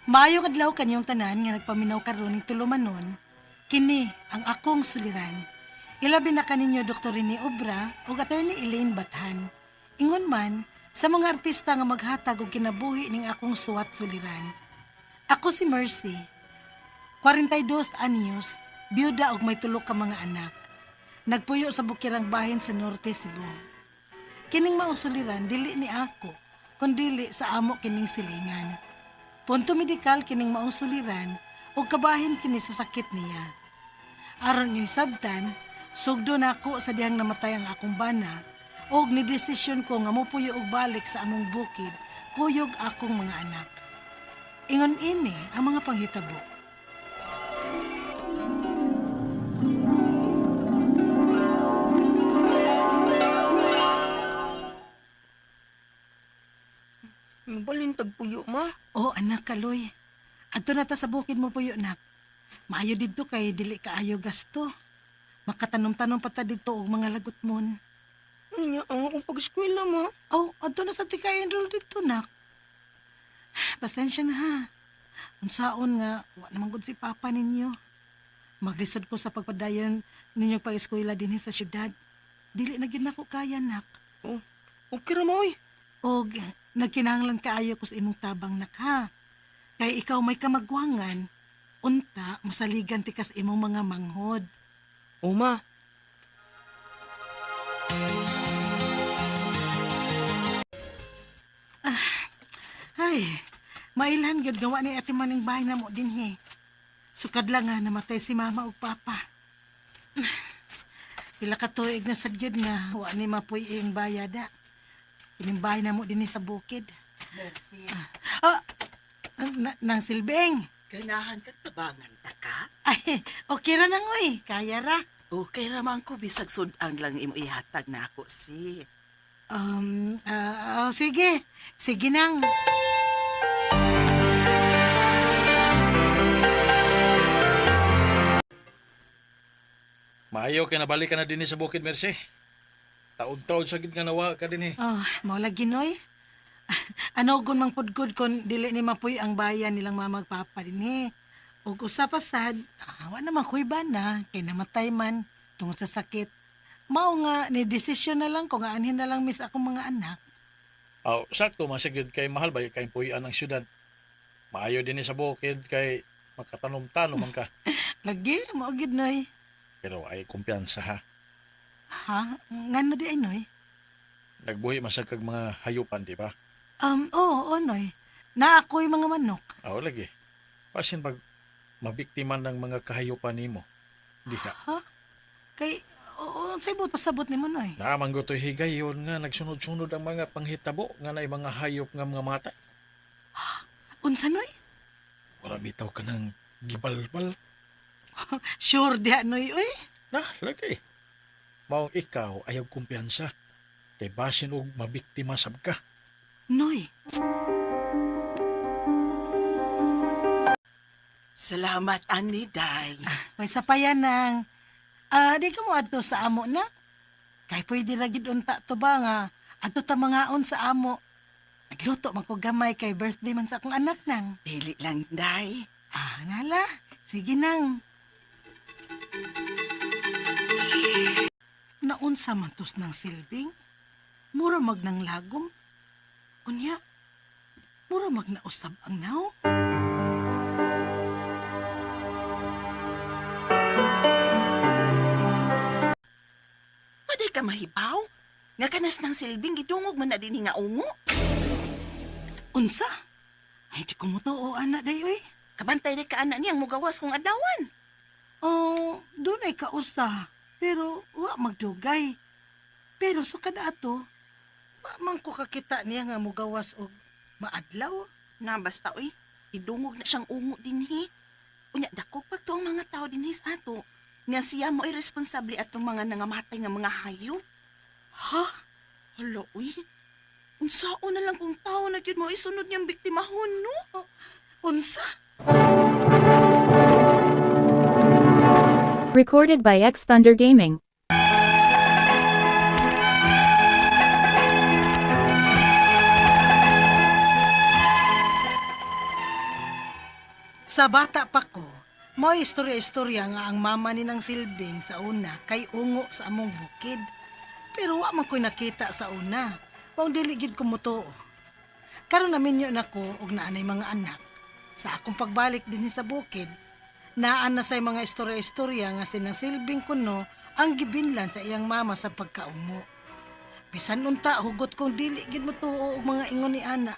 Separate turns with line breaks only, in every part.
Maayong adlaw kanyong tanan nga nagpaminaw karon ning tulumanon, kini ang akong suliran. Ilabi na kaninyo Dr. Rene Obra ug Attorney Elaine Bathan. Ingon man sa mga artista nga maghatag og kinabuhi ning akong suwat suliran. Ako si Mercy, 42 anyos, byuda ug may tulo ka mga anak. Nagpuyo sa bukirang bahin sa Norte Cebu. Kining maong suliran dili ni ako, kundi sa amo kining silingan. Punto medikal kining maong suliran ug kabahin kini sa sakit niya. Aron niyo sabtan, sugdo na ako sa dihang namatay ang akong bana ug ni desisyon ko nga mopuyo og balik sa among bukid, kuyog akong mga anak. Ingon ini ang mga panghitabo.
Balintag puyo, ma.
Oh, anak kaloy. Adto na ta sa bukid mo puyo, nak. Maayo didto kay dili kaayo gasto. Makatanom-tanom pa ta didto og mga lagot mon.
Nya ang akong pag-eskwela, ma.
Oh, adto na sa tika enroll didto, nak. Pasensya na ha. Unsaon nga wa naman gud si papa ninyo. Maglisod ko sa pagpadayon ninyo pag-eskwela dinhi sa syudad. Dili na gyud nako kaya, nak.
Oh, okay ra, ma, oy.
Og nagkinahanglan kaayo ko sa imong tabang, nak, ha. Kay ikaw may kamagwangan, unta masaligan ti kas imong mga manghod.
Oh, ma.
Ay, mailhan gyud gawa ni ati maning bahay na mo dinhi. Sukad lang nga namatay si mama ug papa. Pila ka tuig na sadyod nga wa ni mapuy ing bayada. Kining bahay na mo dinhi sa bukid.
Mercy,
Nang silbing.
ganahan ka tabangan ta ka?
Ay, okay ra nang oy, kaya ra.
Okay raman ko bisag sudan lang imo ihatag na ako si.
Sige. Sige nang.
Maayo kay nabalik ka na din sa bukid, Mercy. Taod-taod sa gid nga nawa ka din
Oh, mao lagi noy. Ano gun mang pudgod kon dili ni mapuy ang bayan nilang mamagpapa dinhi. Ug usa pa sad, wa naman koy bana kay namatay man tungod sa sakit. Mao nga ni desisyon na lang ko nga anhin na lang mis akong mga anak.
Aw, sakto masigid kay mahal ba kay puy-an ang syudad. Maayo din sa bukid kay makatanom-tanom man ka.
Lagi mao gid noy.
Pero ay kumpiyansa ha.
Ha? Ngano di ay noy?
Nagbuhi masag kag mga hayupan, di ba?
Oo, noy. Na ako'y mga manok.
Aw, lagi. Pasin pag mabiktima ng mga kahayupan nimo. Diha.
Ha? Kay, sa ibot pasabot ni mo noy.
Naamang gotoy higayon nga nagsunod-sunod ang mga panghitabo nga nay mga hayop nga mga mata.
Unsa noy?
Wala bitaw ka ng gibalbal.
Sure di noy, oy.
Na, lagi. Maong ikaw ayaw kumpiyansa. Kay basin og mabiktima sab ka.
Noy.
Salamat ani day.
May sapayan nang. Di ka mo adto sa amo na? Kay pwede ra gid unta to ba nga adto ta mangaon sa amo. Nagluto man ko gamay kay birthday man sa akong anak nang.
Dili lang day.
Nala. Sige nang. Naunsa man tos ng silbing? Mura mag ng lagom? Unya, mura mag nausab ang naw?
Pwede ka mahibaw? Nga kanas ng silbing gidungog man na din nga ungo.
Unsa? Ay, di ko mo to o anak day, oy.
Kabantay rin ka anak niyang mugawas kong adawan.
Doon ay kausa. Pero, wa magdugay. Pero, sa kada ato, man ko kakita niya nga mugawas og maadlaw.
Na basta oy, idungog na siyang ungo dinhi. Unya dako pag to ang mga tao dinhi sa ato. Nga siya mo ay responsable atong mga nangamatay nga mga hayop.
Ha?
Hala, uy. Unsaon na lang kung tao na yun mo isunod niyang biktimahon, no?
Unsa?
Recorded by X Thunder Gaming.
Sa bata pa ko, mo istorya-istorya nga ang mama ni nang Silbing sa una kay ungo sa among bukid. Pero wa man ko'y nakita sa una. Wang dili gid ko mutuo. Karon naminyo na ko og naanay mga anak. Sa akong pagbalik din sa bukid, naan na say mga istorya-istorya nga sinang Silbing kuno ang gibinlan sa iyang mama sa pagkaungo. Bisan unta hugot kong dili gid mutuo og mga ingon ni ana.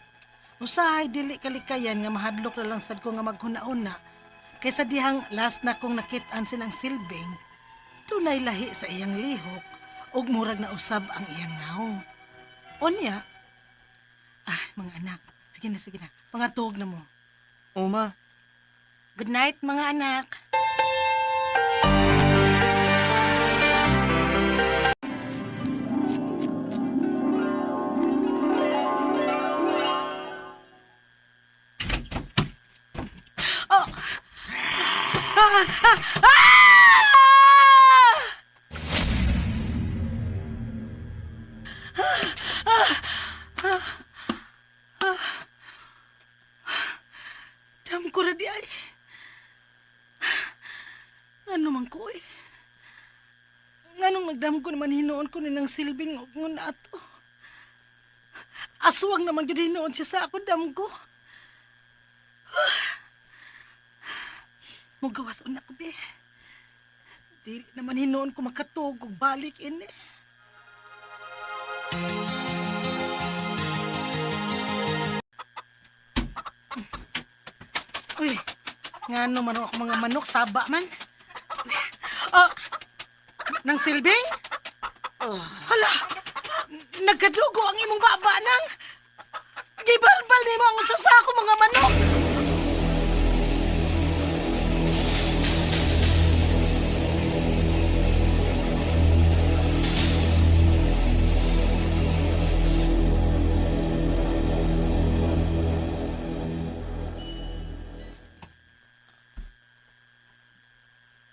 Usahay dili kalikayan nga mahadlok na lang sad ko nga maghuna-una. Kaysa dihang last na kong nakit-an sinang Silbing, tunay lahi sa iyang lihok ug murag na usab ang iyang naong. Onya. Mga anak. Sige na. Mga tuog na mo.
Uma,
Good night, mga anak. Dam ko na di ay. Ano man ko eh. Nganong nagdam ko naman hinoon ko ni nang Silbing og ngun ato. Aswang naman yun hinoon siya sa ako dam ko. Mugawas unak ko be. Dili naman hinoon ko makatug og balik ini. Uy, ngano man ako mga manok, saba man. Nang Silbing? Hala, nagkadugo ang imong baba nang. Gibalbal ni mo ang usa sa ako mga manok.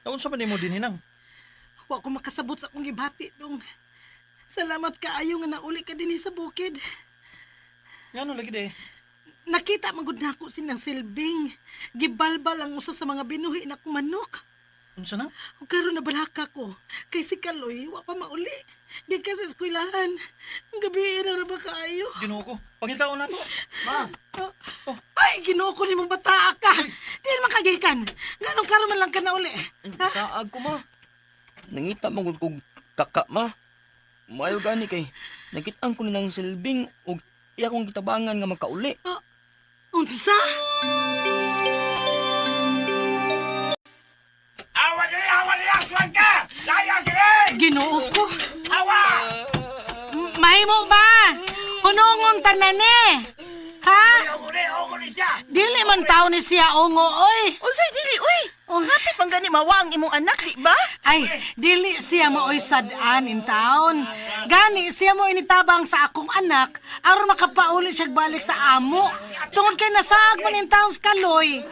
Naunsa man nimo din hinang?
Wa ko makasabot sa akong gibati dong. Salamat kaayo nga nauli ka dinhi sa bukid.
Ngano lagi de?
Nakita magud nako sinang Silbing. Gibalbal ang usa sa mga binuhi na kong manok.
Unsa na?
O karon na balaka ko. Kay si Kaloy, wa pa mauli. Di ka sa eskwelahan. Ang gabi na ba kaayo?
Ginoo ko. Pangitaon na to. Ma.
Ay, ginoo ko ni mong bata ka. Di naman kagikan. Ganong karon man lang ka na uli. Ha?
saag ko ma. Nangita magud kog kaka ma. Mayo gani kay nakit-an ko ni nang Silbing og iya kong gitabangan nga makauli.
Unsa?
Awa diri, aswan ka! Layang diri!
Ginoo ko.
Awa!
Mahimo ba? Hunungon tanan ni. Ha?
Ogo ni siya!
Dili man taon ni siya ungo, oy.
Unsay dili uy?
Oh.
Hapit man gani mawa ang imong anak, di ba?
Ay, dili siya maoy sad-an in taon. Gani siya mo initabang sa akong anak aron makapauli siya balik sa amo. Tungod kay nasaag man in taon sa Kaloy.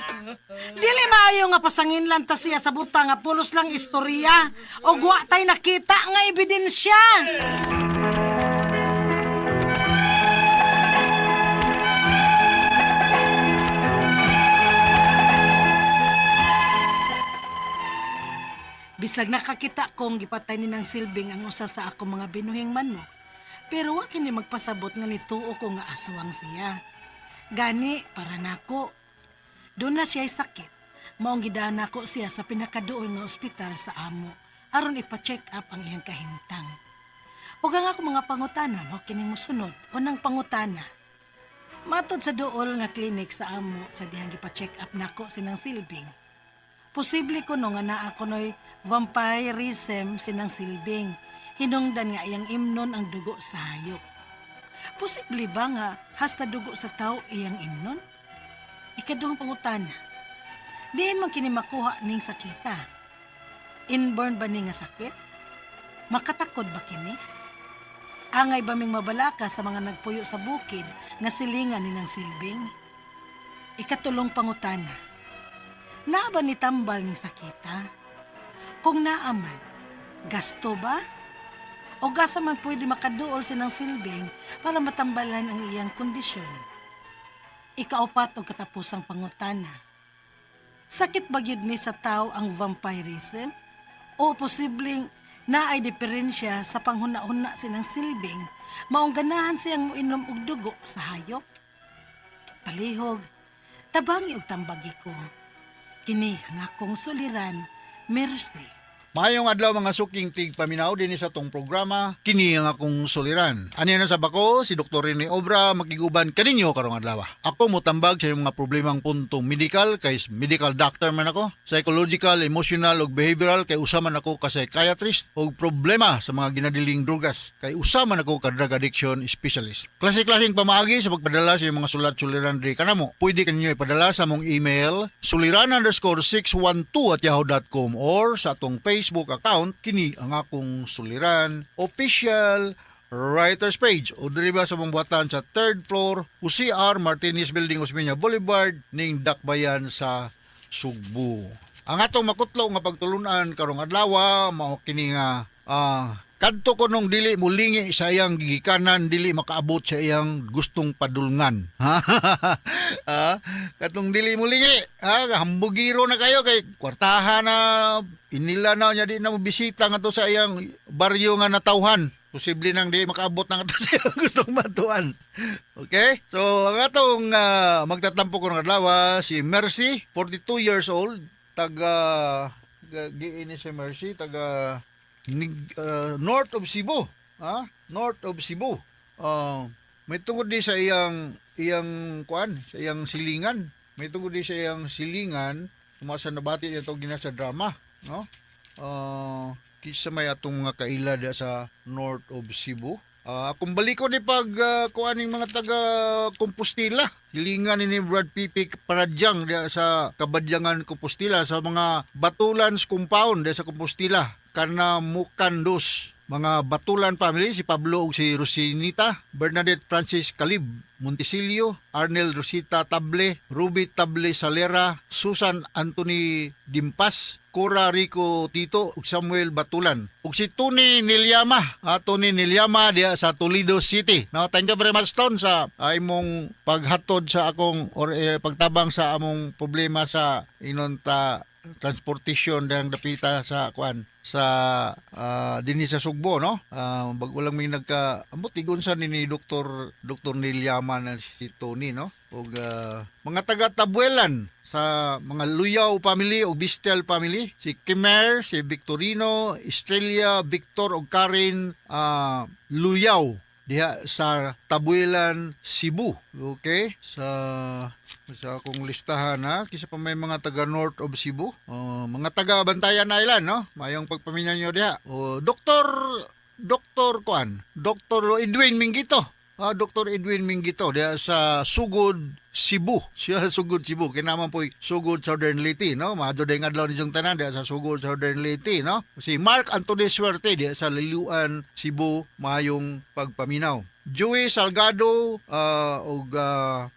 Dili maayo nga pasangin lang ta siya sa buta nga pulos lang istorya o wa tay nakita nga ebidensya. Bisag nakakita kong gipatay ni nang Silbing ang usa sa ako mga binuhing manok, pero wa kini magpasabot nga nituo ko nga aswang siya. Gani para nako. Doon na siya'y sakit. Maong gidaan nako siya sa pinakaduol nga ospital sa amo aron ipa-check up ang iyang kahimtang. Ug ang ako mga pangutana mo kini mosunod unang pangutana. Matod sa duol nga klinik sa amo sa dihang gipa-check up nako sinang Silbing. Posible ko nga naa kunoy vampirism sinang Silbing. Hinungdan nga iyang imnon ang dugo sa hayop. Posible ba nga hasta dugo sa tao iyang imnon? Ikaduhang pangutana. Diin man kini makuha ning sakita. Inborn ba ni nga sakit? Makatakod ba kini? Angay ba ming mabalaka sa mga nagpuyo sa bukid nga silingan ni nang Silbing? Ikatulong pangutana. Naa ba ni tambal ning sakita? Kung naaman, gasto ba? O gasa man pwede makaduol sinang Silbing para matambalan ang iyang kondisyon? Ikaapat o katapusang pangutana. Sakit ba gyud ni sa tao ang vampirism? O posibleng naay diferensya sa panghuna-huna sinang silbing, maong ganahan siyang moinom og dugo sa hayop? Palihog, tabangi og tambagi ko. Kini ang akong suliran, Mercy.
Mayong adlaw mga suking tig paminaw din sa tong programa, kini ang akong suliran. Ani na sa bako, si Dr. Rene Obra makiguban kaninyo karong adlaw. Ako motambag sa iyong mga problemang puntong medical, kay medical doctor man ako, psychological, emotional ug behavioral, kay usa man ako ka psychiatrist, ug problema sa mga ginadiling drugas, kay usa man ako ka drug addiction specialist. Klase-klaseng pamaagi sa pagpadala sa iyong mga sulat-suliran diri kanamo. Pwede kaninyo ipadala sa among email suliran_612@yahoo.com or sa atong Facebook account, kini ang akong suliran official writers page o diri ba sa pambuatan sa 3rd floor UCR Martinez Building, Osmeña Boulevard ning Dakbayan sa Sugbo. Ang atong makutlo nga pagtulunan karong adlaw mao kini nga kadto ko nung dili mulingi sa iyang gigikanan, dili makaabot sa iyang gustong padulngan. Katong dili mulingi, hambugiro na kayo kay kwartahan na inila na niya di na mobisita nga to sa iyang baryo nga natawhan. Posible nang di makaabot na nga to sa iyang gustong matuan. Okay? So, ang atong magtatampo ko ng adlaw, si Mercy, 42 years old, giini si Mercy, north of Cebu, north of Cebu. May tungod di sa iyang kuan, sa iyang silingan. May tungod di sa iyang silingan, umasa nabati niya itong gina sa drama, no? Kisa may atong mga kaila da sa north of Cebu. Kung balikon ni pag kuaning mga taga Compostela, hilingan ni Brad Pipi Paradyang da sa Kabadyangan Compostela sa mga Batulans compound da sa Compostela. Kana Mukandos, mga Batulan family, si Pablo ug si Rosinita, Bernadette Francis Calib, Montesilio, Arnel Rosita Table, Ruby Table Salera, Susan Anthony Dimpas, Cora Rico Tito ug Samuel Batulan. Ug si Tony Nilyama, Tony Nilyama diya sa Toledo City. Now, thank you very much Ton sa imong paghatod sa akong pagtabang sa among problema sa inonta transportation dang dapita sa kuan sa dinhi sa Sugbo, no? Bago lang may ambot igon sa ni Dr. Nilyama na si Tony, no? Og mga taga Tabuelan sa mga Luyaw family o Bistel family, si Kimer, si Victorino, Estrella, Victor og Karen Luyaw diha sa Tabuelan, Cebu. Okay? Sa akong listahan kisa pa may mga taga north of Cebu. Mga taga Bantayan Island, no? Mayong pagpaminyan nyo diha. Dr. Edwin Mingito. Dr. Edwin Mingito diha sa Sugod, Cebu. Siya Sugod, Cebu. Kinaman po Sugod, Southern Leyte, no? Maado dayong adlaw ninyong tanan diha sa Sugod, Southern Leyte, no? Si Mark Anthony Suerte diha sa Liluan, Cebu, mayong pagpaminaw. Joey Salgado ug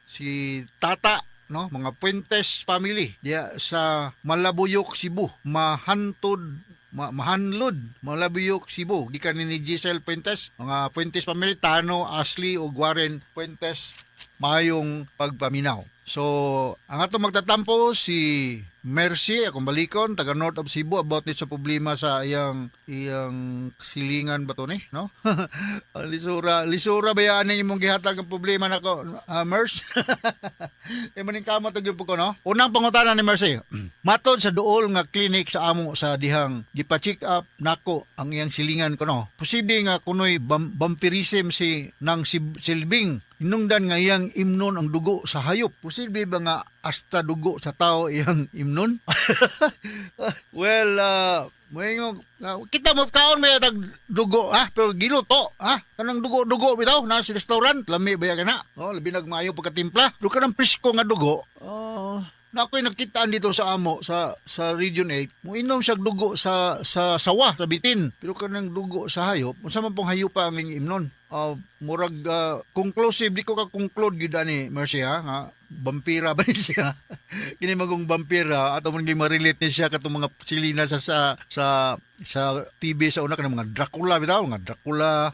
si Tata, no? Mga Puentes family diha sa Malabuyok, Cebu. Mahanlod, Malabuyok, Cebu. Gikan ni Giselle Puentes, mga Puentes family, Tano, Ashley ug Warren Puentes, mayong pagpaminaw. So, ang ato magtatampo si Mercy, akong balikon, taga north of Cebu, about ni sa problema sa iyang silingan ba to ni, no? lisura ba yan imong gihatag ang problema nako, Mers? Maning kamot og gyud ko, no? Unang pangutana ni Mercy. Matod sa duol nga clinic sa amo sa dihang gipa-check up nako ang iyang silingan ko, no? Posible nga kunoy vampirism si nang silbing hinungdan nga iyang imnon ang dugo sa hayop. Posible ba nga hasta dugo sa tao iyang imnon? Well, kita mo kaon may tag dugo, pero giluto, kanang dugo bitaw na sa restaurant, lami ba kana? Labi nagmaayo pagkatimpla. Do kanang presko nga dugo. Na ako'y nakitaan dito sa amo sa Region 8, muinom siya dugo sa sawa, sa bitin. Pero kanang dugo sa hayop, unsa man pong hayop pa ang imnon? Murag conclusive, di ko ka-conclude gyud ani Mercy nga vampira ba ni siya? Kini magong vampira ato man gyud ma-relate ni siya katong mga silina sa sa TV sa una kanang mga Dracula bitaw, mga Dracula,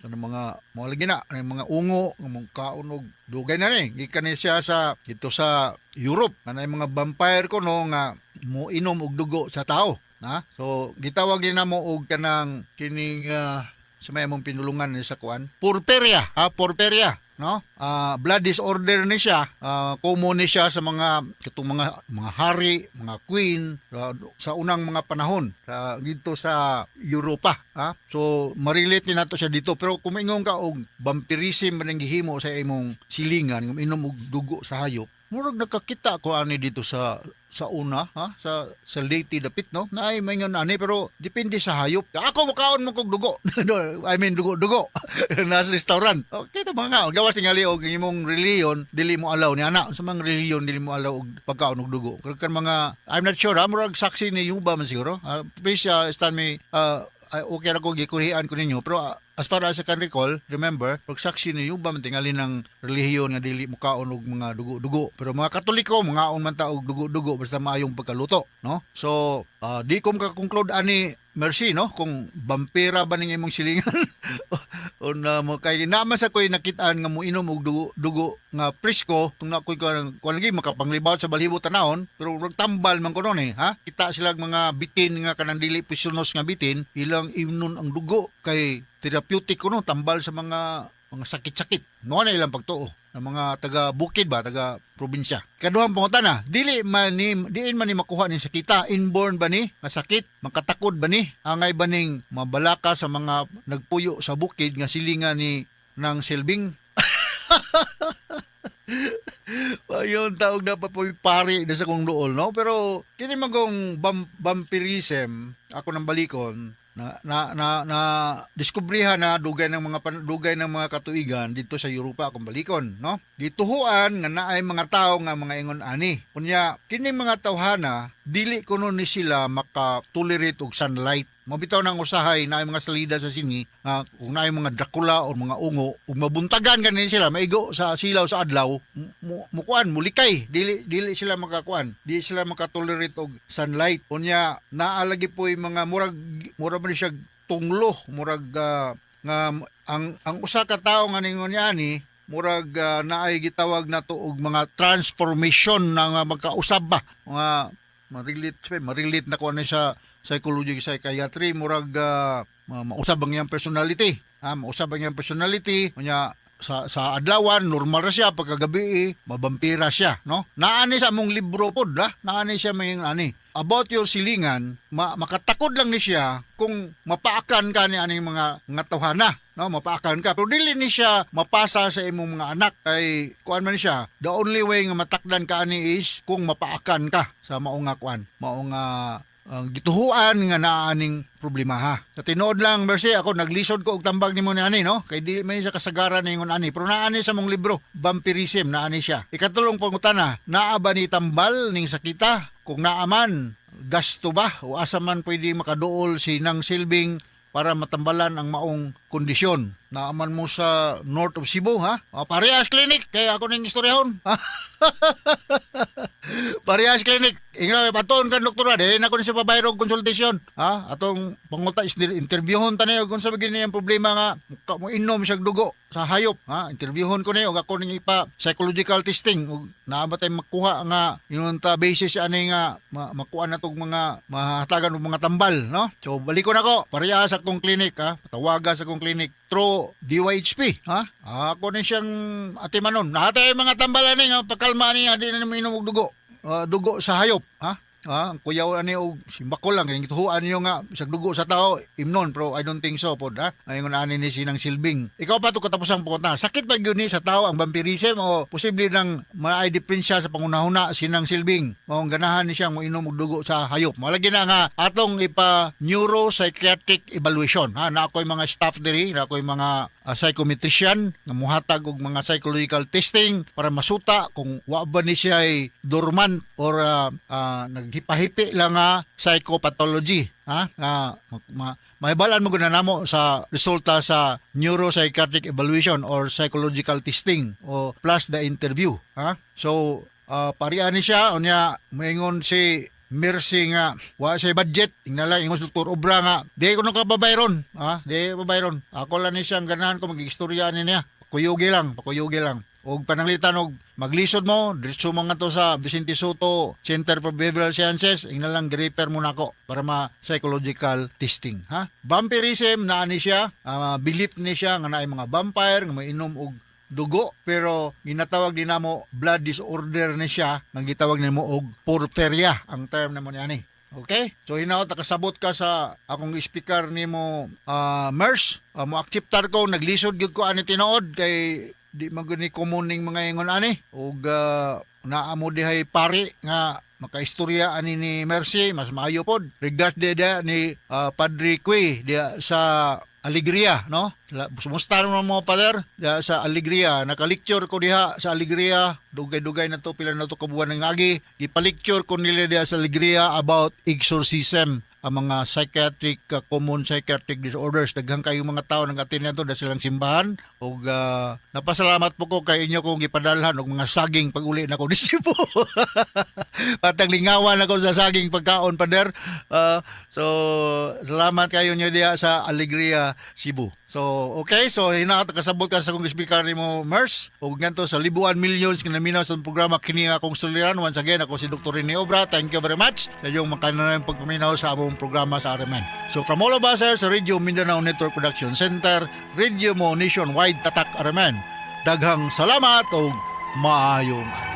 kanang mga lagi na, kanang mga ungo, mga kaunog dugay na ni. Gikan ni siya sa dito sa Europe, kanang mga vampire ko no nga mo inom og dugo sa tao. So gitawag din namo og kanang kining sa may mong pinulungan ni sa kuan, purperia, purperia, no? Blood disorder ni siya, common ni siya sa mga katong mga hari, mga queen sa unang mga panahon dito sa Europa, So marilate ni nato siya dito, pero kung ingon ka og vampirism man ang gihimo sa imong silingan, kung inom og dugo sa hayop, murag nakakita ko ani dito sa una, sa Leyte dapit, no? Na ay may ngon ani, pero depende sa hayop. Ako mukaon mo kog dugo. I mean dugo. Nasa restaurant. Okay ta mga gawas tingali og imong reliyon dili mo allow ni ana. Sa mga reliyon dili mo allow og pagkaon og dugo. Kan mga I'm not sure, murag saksi ni Yuba man siguro. Please stand me okay ra ko gikurihan ko ninyo, pero as far as I can recall, remember, pagsaksi niyo ba man tingali ng relihiyon nga dili mo kaon og mga dugo-dugo. Pero mga Katoliko, mga on man ta og dugo-dugo basta maayong pagkaluto, no? So, di ko maka-conclude ani Mercy, no? Kung vampira ba ning imong silingan o na mo kay naman sa koy nakitaan nga mo inom og dugo nga presko, tung na koy kuan lagi makapanglibawt sa balhibo tanahon, pero nagtambal man ko noon Kita sila mga bitin nga kanang dili pisonos nga bitin, ilang imnon ang dugo kay therapeutic ko no, tambal sa mga sakit-sakit. No na ilang pagtuo ng mga taga bukid ba, taga probinsya. Kaduhang pangutana, diin man ni makuha ni sakita, inborn ba ni masakit, makatakod ba ni, angay ba ning mabalaka sa mga nagpuyo sa bukid nga silingan ni nang silbing. Ayun taog na pa po pari na sa kong dool, no? Pero kini magong vampirism, ako nang balikon, na diskubrihan na dugay ng mga katuigan dito sa Europa akong balikon, no? Gituhuan nga naay mga tao nga mga ingon ani. Kunya kini mga tawhana dili kuno ni sila maka-tolerate og sunlight. Mabitaw nang usahay na ay mga salida sa sini, kung na ay mga Dracula o mga ungo, ug mabuntagan ganin sila, maigo sa silaw sa adlaw, mukuan, mulikay, dili sila makakuan, dili sila makatolerate og sunlight. Unya naalagi po yung mga murag man siya tunglo, murag nga ang usa ka tawo nga ningon ani, murag naay gitawag nato og mga transformation na magkausab ba, mga marilate na ko na sa psychology, psychiatry, murag mausab ang iyang personality. Mausab ang iyang personality. Kanya sa adlawan normal ra siya, pagkagabi mabampira siya, no? Naani sa among libro pod, naani siya may ani. About your silingan, makatakod lang ni siya kung mapaakan ka ni aning mga tawhana, no? Mapaakan ka. Pero dili ni siya mapasa sa imong mga anak kay kuan man siya. The only way nga matakdan ka ani is kung mapaakan ka sa maong kuan, maong gituhuan nga naaning problema ha. Sa tinuod lang Mercy, ako naglisod ko og tambag nimo ni ani, no? Kay di may sa kasagaran ningon ani, pero naani sa mong libro, vampirism naani siya. Ikatulong pangutana, naa ba ni tambal ning sakita? Kung naaman, gasto ba o asa man pwede makaduol si nang silbing para matambalan ang maong kondisyon? Naaman mo sa North of Cebu, ha? Parehas Clinic, kaya ako ning istoryahon. Parehas Clinic. Ingay paton kan doktora de na ko ni sa pabayro og konsultasyon, ha? Atong panguta is interviewon tani og unsa bagay niyang problema nga mo inom siya dugo sa hayop, ha? Interviewon ko ni og ako ning ipa psychological testing og naa ba tay makuha nga ingon ta basis ani nga makuha na tog mga mahatagan og mga tambal, no? So balikon ako, parehas akong clinic, ha? Patawagan sa akong clinic through DYHP, ha? Ako ni siyang atimanon. Nahatay mga tambalan ni nga pakalma ni adi na minom og dugo sa hayop, ha? Ang kuyaw ani og simbakol lang kay gituhuan niyo nga bisag dugo sa tao imnon, pero I don't think so pod, ha? Ayon ani ni sinang silbing. Ikaw pa to katapusang punta. Sakit ba gyud ni sa tao ang vampirism o posible nang maay diferensya sa pangunahuna sinang silbing? Maong ganahan ni siyang moinom og dugo sa hayop. Malagi na nga atong ipa neuropsychiatric evaluation, ha? Na ako'y mga staff diri, na ako'y mga psychometrician nga muhatag og mga psychological testing para masuta kung wa ba ni siya ay dormant or naghipahipi lang nga psychopathology, ha? Mahibalan mo guna namo sa resulta sa neuropsychiatric evaluation or psychological testing o plus the interview, ha? So parian ni siya unya moingon si Mercy nga wa say budget ingna ingos Dr. Obra nga di ko nang kababayron di babayron ako lang ni siyang ganahan ko magistorya ni niya pakuyugi lang og pananglitan og maglisod mo diretso mga to sa Vicente Soto Center for Behavioral Sciences ingna lang gi-refer mo nako para ma psychological testing vampirism na ani siya belief ni siya nga naay mga vampire nga mainom og dugo pero ginatawag din namo blood disorder ni siya nga gitawag nimo og porphyria ang term namo niani. Okay? So hinaot nakasabot ka sa akong speaker nimo MERS mo akseptar ko naglisod gyud ko ani tinuod kay di maguni kumuning mga ingon ani og naamo dihay pari nga makaistorya ani ni Mercy mas maayo pod regards ni Padre Cui dia sa Alegria, no? Sumusta naman mga pader sa Alegria. Naka-lecture ko diha sa Alegria. Dugay-dugay na to, pila na to kabuan ng agi. Ipa-lecture ko nila diha sa Alegria about exorcism. Ang mga psychiatric, common psychiatric disorders. Daghang kayong mga tao nang atin na to na silang simbahan. O napasalamat po ko kay inyo kong ipadalhan og mga saging pag-uli na ko ni Cebu. Patang lingawan ako sa saging pagkaon, pader. So, salamat kayo nyo diha sa Alegria, Cebu. So, okay. So, kasabot ka sa kong speaker ni mo, MERS. O ganito sa libuan millions kinaminaw sa programa kini nga akong suliran. Once again, ako si Dr. Rene Obra. Thank you very much sa iyong makanan pagpaminaw sa among programa sa RMN. So, from all of us sa Radio Mindanao Network Production Center, Radio mo nationwide tatak RMN. Daghang salamat o maayong